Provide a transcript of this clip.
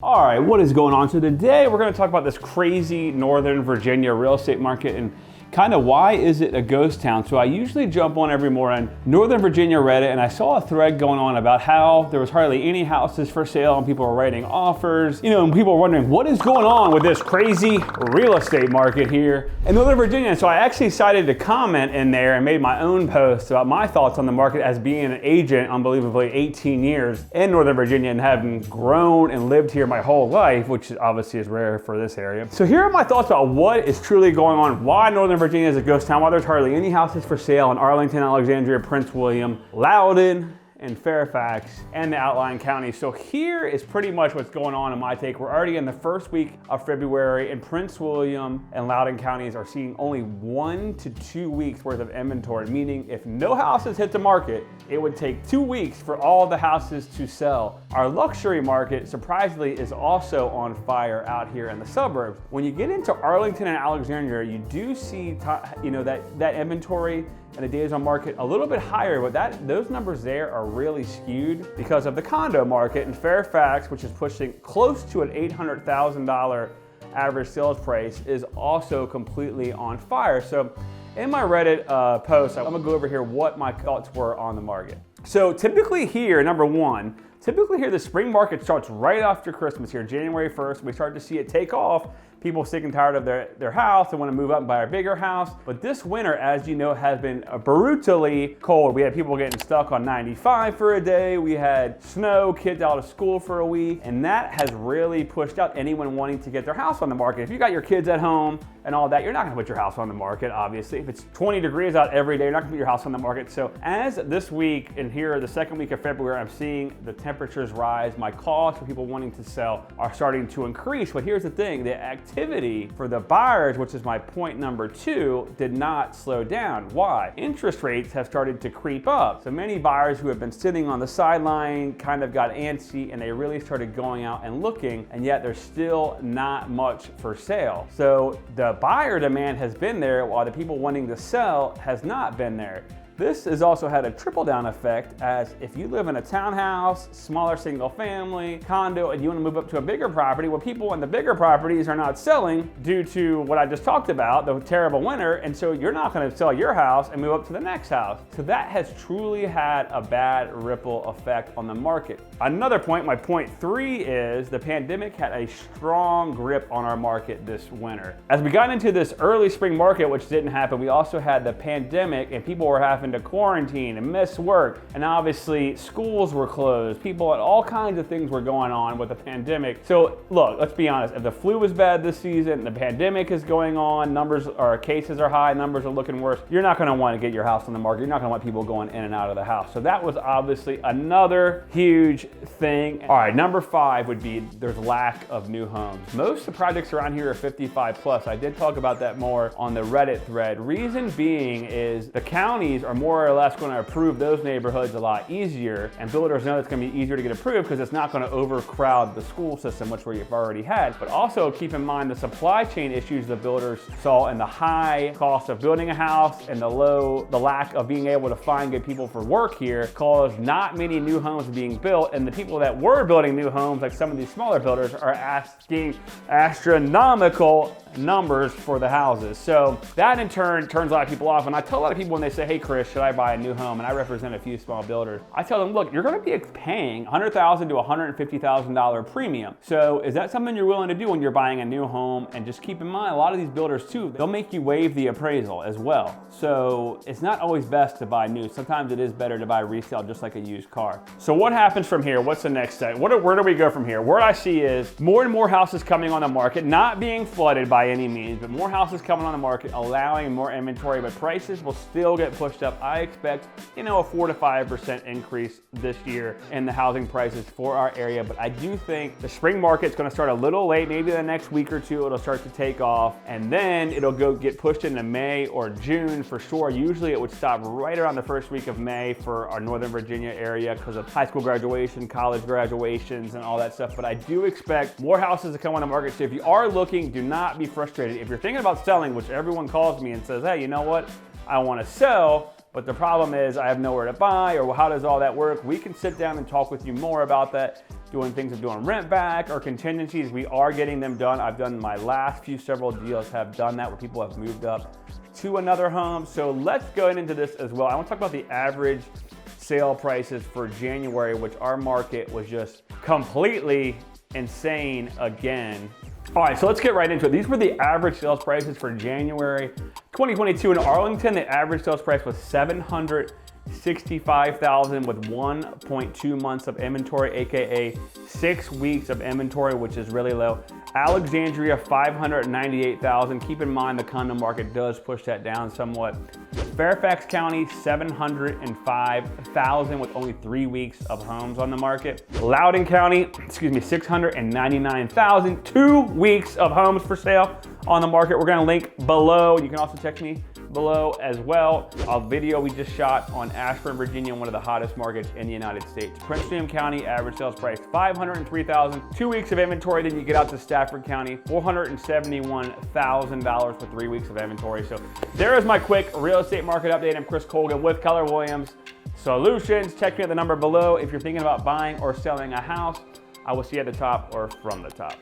All right, what is going on? So today we're going to talk about this crazy Northern Virginia real estate market and kind of why is it a ghost town. So I usually jump on every morning Northern Virginia Reddit, and I saw a thread going on about how there was hardly any houses for sale and people were writing offers, and people were wondering what is going on with this crazy real estate market here in Northern Virginia. So I actually decided to comment in there and made my own post about my thoughts on the market as being an agent unbelievably 18 years in Northern Virginia and having grown and lived here my whole life, which obviously is rare for this area. So here are my thoughts about what is truly going on, why Northern Virginia is a ghost town, why there's hardly any houses for sale in Arlington, Alexandria, Prince William, Loudoun, and Fairfax, and the outlying counties. So here is pretty much what's going on in my take. We're already in the first week of February, and Prince William and Loudoun counties are seeing only 1 to 2 weeks worth of inventory, meaning if no houses hit the market, it would take 2 weeks for all the houses to sell. Our luxury market, surprisingly, is also on fire out here in the suburbs. When you get into Arlington and Alexandria, you do see that inventory and the days on market a little bit higher, but those numbers there are really skewed because of the condo market in Fairfax, which is pushing close to an $800,000 average sales price, is also completely on fire. So in my Reddit post, I'm gonna go over here what my thoughts were on the market. So typically here, number one, the spring market starts right after Christmas here, January 1st. We start to see it take off. People sick and tired of their house. They want to move up and buy a bigger house. But this winter, as you know, has been brutally cold. We had people getting stuck on 95 for a day. We had snow, kids out of school for a week. And that has really pushed out anyone wanting to get their house on the market. If you got your kids at home and all that, you're not gonna put your house on the market, obviously. If it's 20 degrees out every day, you're not gonna put your house on the market. So as this week and here, the second week of February, I'm seeing the temperatures rise. My costs for people wanting to sell are starting to increase. But here's the thing, the activity for the buyers, which is my point number 2, did not slow down. Why? Interest rates have started to creep up. So many buyers who have been sitting on the sideline kind of got antsy and they really started going out and looking, and yet there's still not much for sale. So the buyer demand has been there while the people wanting to sell has not been there. This has also had a trickle-down effect, as if you live in a townhouse, smaller single family, condo, and you want to move up to a bigger property, well, people in the bigger properties are not selling due to what I just talked about, the terrible winter, and so you're not going to sell your house and move up to the next house. So that has truly had a bad ripple effect on the market. Another point, my point 3, is the pandemic had a strong grip on our market this winter. As we got into this early spring market, which didn't happen, we also had the pandemic and people were having to quarantine and miss work, and obviously schools were closed. People and all kinds of things were going on with the pandemic. So look, let's be honest, if the flu was bad this season, the pandemic is going on, cases are high, numbers are looking worse, you're not going to want to get your house on the market. You're not going to want people going in and out of the house. So that was obviously another huge thing. All right, number 5 would be there's lack of new homes. Most of the projects around here are 55 plus. I did talk about that more on the Reddit thread. Reason being is the counties are more or less going to approve those neighborhoods a lot easier, and builders know it's going to be easier to get approved because it's not going to overcrowd the school system, which we've already had. But also keep in mind the supply chain issues the builders saw and the high cost of building a house and the lack of being able to find good people for work here caused not many new homes being built, and the people that were building new homes, like some of these smaller builders, are asking astronomical numbers for the houses. So that in turn turns a lot of people off. And I tell a lot of people when they say, hey Chris, should I buy a new home? And I represent a few small builders. I tell them, look, you're going to be paying $100,000 to $150,000 premium. So is that something you're willing to do when you're buying a new home? And just keep in mind, a lot of these builders too, they'll make you waive the appraisal as well. So it's not always best to buy new. Sometimes it is better to buy resale, just like a used car. So what happens from here? What's the next step? Where do we go from here? What I see is more and more houses coming on the market, not being flooded by any means, but more houses coming on the market, allowing more inventory, but prices will still get pushed up. I expect, a 4 to 5% increase this year in the housing prices for our area, but I do think the spring market's going to start a little late. Maybe the next week or two it'll start to take off, and then it'll get pushed into May or June for sure. Usually it would stop right around the first week of May for our Northern Virginia area because of high school graduation, college graduations, and all that stuff. But I do expect more houses to come on the market. So if you are looking, do not be frustrated. If you're thinking about selling, which everyone calls me and says, hey, you know what? I want to sell, but the problem is I have nowhere to buy, or how does all that work? We can sit down and talk with you more about that. doing things of doing rent back or contingencies, we are getting them done. I've done my last several deals have done that, where people have moved up to another home. So let's go into this as well. I want to talk about the average sale prices for January, which our market was just completely insane again. All right, so let's get right into it. These were the average sales prices for January 2022 in Arlington. The average sales price was $765,000 with 1.2 months of inventory, AKA 6 weeks of inventory, which is really low. Alexandria, $598,000. Keep in mind the condo market does push that down somewhat. Fairfax County, $705,000 with only 3 weeks of homes on the market. Loudoun County, $699,000, 2 weeks of homes for sale on the market. We're gonna link below. You can also text me below as well. A video we just shot on Ashburn, Virginia, one of the hottest markets in the United States. Prince William County, average sales price $503,000, 2 weeks of inventory. Then you get out to Stafford County, $471,000 for 3 weeks of inventory. So there is my quick real estate market update. I'm Chris Colgan with Keller Williams Solutions. Text me at the number below if you're thinking about buying or selling a house. I will see you at the top or from the top.